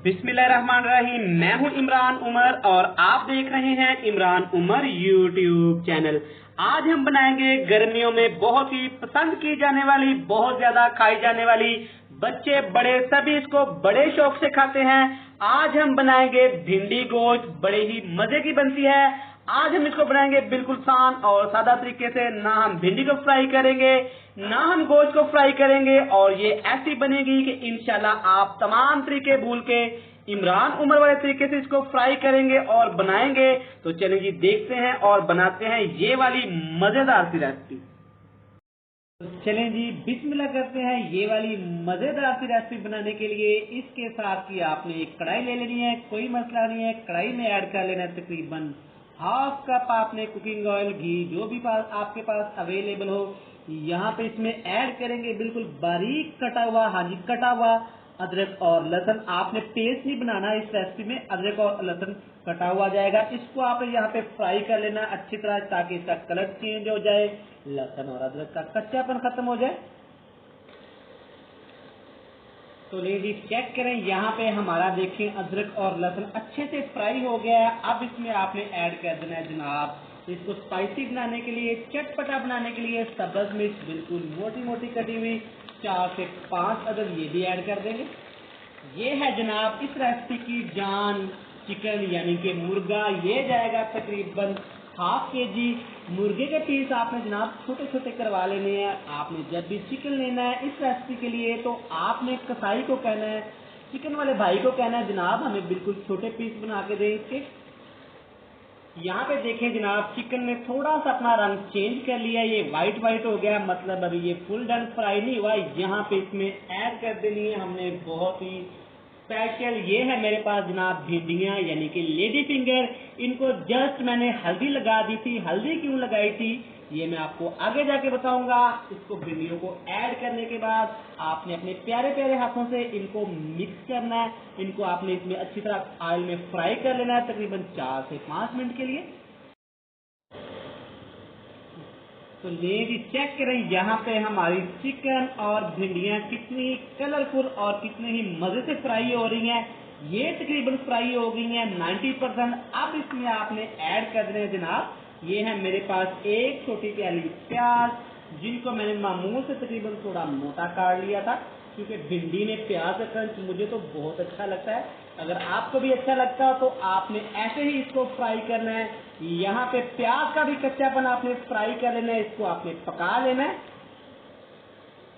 बिस्मिल्लाहिर्रहमानिर्रहीम। मैं हूं इमरान उमर और आप देख रहे हैं इमरान उमर यूट्यूब चैनल। आज हम बनाएंगे गर्मियों में बहुत ही पसंद की जाने वाली, बहुत ज्यादा खाई जाने वाली, बच्चे बड़े सभी इसको बड़े शौक से खाते हैं। आज हम बनाएंगे भिंडी गोश्त, बड़े ही मजे की बनती है। आज हम इसको बनाएंगे बिल्कुल आसान और सादा तरीके से। ना हम भिंडी को फ्राई करेंगे, ना हम गोश्त को फ्राई करेंगे, और ये ऐसी बनेगी कि इंशाल्लाह आप तमाम तरीके भूल के इमरान उमर वाले तरीके से इसको फ्राई करेंगे और बनाएंगे। तो चलिए जी देखते हैं और बनाते हैं ये वाली मजेदार सी रेसिपी। चलें जी बिस्मिल्लाह करते हैं। ये वाली मजेदार सी रेसिपी बनाने के लिए इसके साथ ही आपने एक कढ़ाई ले लेनी है। कोई मसला नहीं है, कढ़ाई में ऐड कर लेना है तकरीबन हाफ कप आपने कुकिंग ऑयल, घी, जो भी आपके पास अवेलेबल हो। यहाँ पे इसमें ऐड करेंगे बिल्कुल बारीक कटा हुआ, हाँ जी कटा हुआ अदरक और लहसुन। आपने पेस्ट नहीं बनाना इस रेसिपी में, अदरक और लहसुन कटा हुआ जाएगा। इसको आप यहाँ पे फ्राई कर लेना अच्छी तरह ताकि इसका कलर चेंज हो जाए, लहसुन और अदरक का कच्चापन खत्म हो जाए। तो लीजिए चेक करें, यहाँ पे हमारा देखिए अदरक और लहसुन अच्छे से फ्राई हो गया है। अब इसमें आपने ऐड कर देना है जनाब इसको स्पाइसी बनाने के लिए, चटपटा बनाने के लिए सब्ज मिर्च बिल्कुल मोटी मोटी कटी हुई 4 से 5 अदद ये भी ऐड कर देंगे। ये है जनाब इस रेसिपी की जान। चिकन यानी कि मुर्गा ये जाएगा तकरीबन हाफ केजी। मुर्गे के पीस आपने जनाब छोटे छोटे करवा लेने हैं। आपने जब भी चिकन लेना है इस रेसिपी के लिए तो आपने कसाई को कहना है, चिकन वाले भाई को कहना है जनाब हमें बिल्कुल छोटे पीस बना के दें इसके। यहाँ पे देखें जनाब चिकन ने थोड़ा सा अपना रंग चेंज कर लिया, ये व्हाइट व्हाइट हो गया, मतलब अभी ये फुल डन फ्राई नहीं हुआ। यहाँ पे इसमें ऐड कर देनी है हमने बहुत ही स्पेशल, ये है मेरे पास जनाब भिंडियाँ यानी कि लेडी फिंगर। इनको जस्ट मैंने हल्दी लगा दी थी। हल्दी क्यों लगाई थी ये मैं आपको आगे जाके बताऊंगा। इसको भिंडियों को ऐड करने के बाद आपने अपने प्यारे प्यारे हाथों से इनको मिक्स करना है। इनको आपने इसमें अच्छी तरह ऑयल में फ्राई कर लेना है तकरीबन 4 से 5 मिनट के लिए। तो लेडी चेक करें यहाँ पे हमारी चिकन और भिंडियाँ कितनी कलरफुल और कितने ही मजे से फ्राई हो रही हैं। ये तकरीबन फ्राई हो गई हैं 90%। अब इसमें आपने ऐड कर देना है जनाब, ये है मेरे पास एक छोटी प्याली प्याज, जिनको मैंने मामूल से तकरीबन थोड़ा मोटा काट लिया था, क्योंकि भिंडी में प्याज का क्रंच मुझे तो बहुत अच्छा लगता है। अगर आपको भी अच्छा लगता हो तो आपने ऐसे ही इसको फ्राई करना है। यहाँ पे प्याज का भी कच्चापन आपने फ्राई कर लेना है, इसको आपने पका लेना है।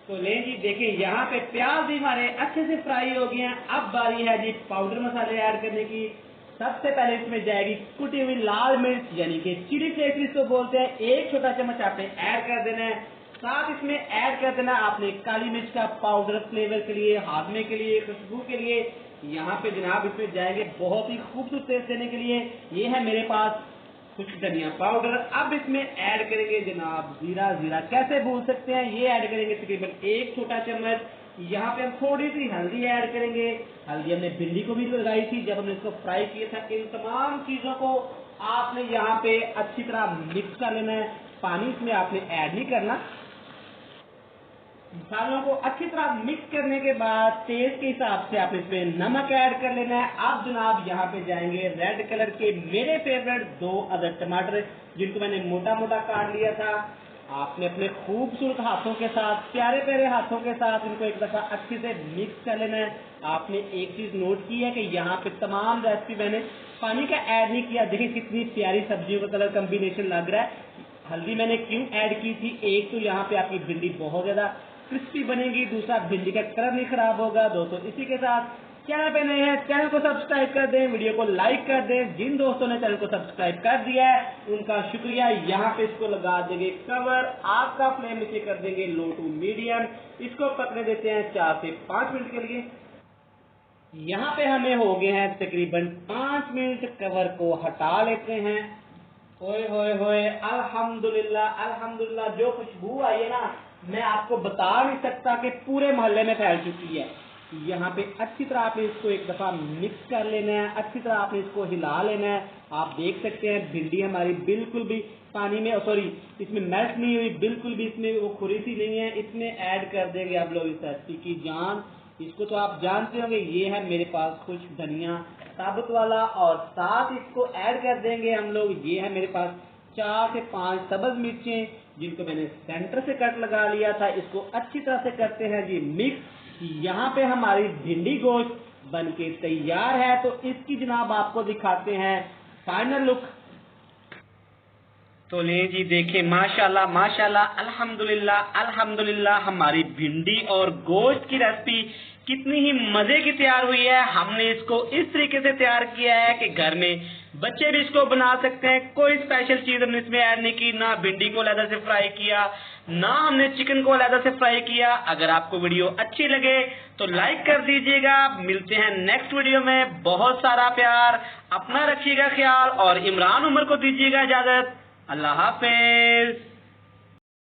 तो ले जी देखिए यहाँ पे प्याज भी हमारे अच्छे से फ्राई हो गए हैं। अब बारी है जी पाउडर मसाले ऐड करने की। सबसे पहले इसमें जाएगी कुटी हुई लाल मिर्च यानी कि चिली फ्लेक्स इसको बोलते हैं, एक छोटा चम्मच आपने ऐड कर देना है। साथ इसमें ऐड कर देना आपने काली मिर्च का पाउडर फ्लेवर के लिए, हाजमे के लिए, खुशबू के लिए। यहाँ पे जनाब इसमें जाएंगे बहुत ही खूबसूरत टेस्ट देने के लिए, ये है मेरे पास कुछ धनिया पाउडर। अब इसमें ऐड करेंगे जनाब जीरा। जीरा कैसे भूल सकते हैं, ये ऐड करेंगे तकरीबन एक छोटा चम्मच। यहाँ पे हम थोड़ी सी हल्दी ऐड करेंगे। हल्दी हमने भिंडी को भी लगाई थी जब हमने इसको फ्राई किया था। इन तमाम चीजों को आपने यहाँ पे अच्छी तरह मिक्स कर लेना है। पानी इसमें आपने ऐड नहीं करना। मसालों को अच्छी तरह मिक्स करने के बाद टेस्ट के हिसाब से आपने इसमें नमक ऐड कर लेना है। अब जनाब यहाँ पे जाएंगे रेड कलर के मेरे फेवरेट 2 अदर टमाटर, जिनको मैंने मोटा मोटा काट लिया था। आपने अपने खूबसूरत हाथों के साथ, प्यारे प्यारे हाथों के साथ इनको एक दफा अच्छे से मिक्स कर लेना है। आपने एक चीज नोट की है कि यहाँ पे तमाम रेसिपी मैंने पानी का ऐड नहीं किया। देखिए कितनी प्यारी सब्जियों का कलर कॉम्बिनेशन लग रहा है। हल्दी मैंने क्यों ऐड की थी, एक तो यहाँ पे आपकी भिंडी बहुत ज्यादा क्रिस्पी बनेगी, दूसरा भिंडी का कलर नहीं खराब होगा। दोस्तों इसी के साथ चैनल पे नए हैं चैनल को सब्सक्राइब कर दें, वीडियो को लाइक कर दें। जिन दोस्तों ने चैनल को सब्सक्राइब कर दिया है उनका शुक्रिया। यहाँ पे इसको लगा देंगे कवर, आपका फ्लेम इसे कर देंगे लो टू मीडियम। इसको पकने देते हैं 4 से 5 मिनट के लिए। यहाँ पे हमें हो गए हैं तकरीबन 5 मिनट, कवर को हटा लेते हैं। होए होए होए अल्हम्दुलिल्लाह अल्हम्दुलिल्लाह, जो खुशबू आई है ना मैं आपको बता नहीं सकता कि पूरे मोहल्ले में फैल चुकी है। यहाँ पे अच्छी तरह आपने इसको एक दफा मिक्स कर लेना है, अच्छी तरह आपने इसको हिला लेना है। आप देख सकते हैं भिंडी हमारी बिल्कुल भी पानी में सॉरी इसमें मेल्ट नहीं हुई, बिल्कुल भी इसमें वो खुरी सी नहीं है। इसमें ऐड कर देंगे आप लोग इस रेसिपी की जान, इसको तो आप जानते होंगे, ये है मेरे पास कुछ धनिया साबुत वाला, और साथ इसको ऐड कर देंगे हम लोग, ये है मेरे पास 4 से 5 सब्ज मिर्चें जिनको मैंने सेंटर से कट लगा लिया था। इसको अच्छी तरह से करते हैं जी मिक्स। यहाँ पे हमारी भिंडी गोश्त बनके तैयार है, तो इसकी जनाब आपको दिखाते हैं फाइनल लुक। तो ले जी देखें, माशाल्लाह माशाल्लाह अल्हम्दुलिल्लाह अल्हम्दुलिल्लाह, हमारी भिंडी और गोश्त की रेसिपी कितनी ही मजे की तैयार हुई है। हमने इसको इस तरीके से तैयार किया है कि घर में बच्चे भी इसको बना सकते हैं। कोई स्पेशल चीज हमने इसमें ऐड नहीं की, ना भिंडी को अलग से फ्राई किया, ना हमने चिकन को अलग से फ्राई किया। अगर आपको वीडियो अच्छी लगे तो लाइक कर दीजिएगा। मिलते हैं नेक्स्ट वीडियो में, बहुत सारा प्यार, अपना रखिएगा ख्याल, और इमरान उमर को दीजिएगा इजाजत। अल्लाह हाफिज।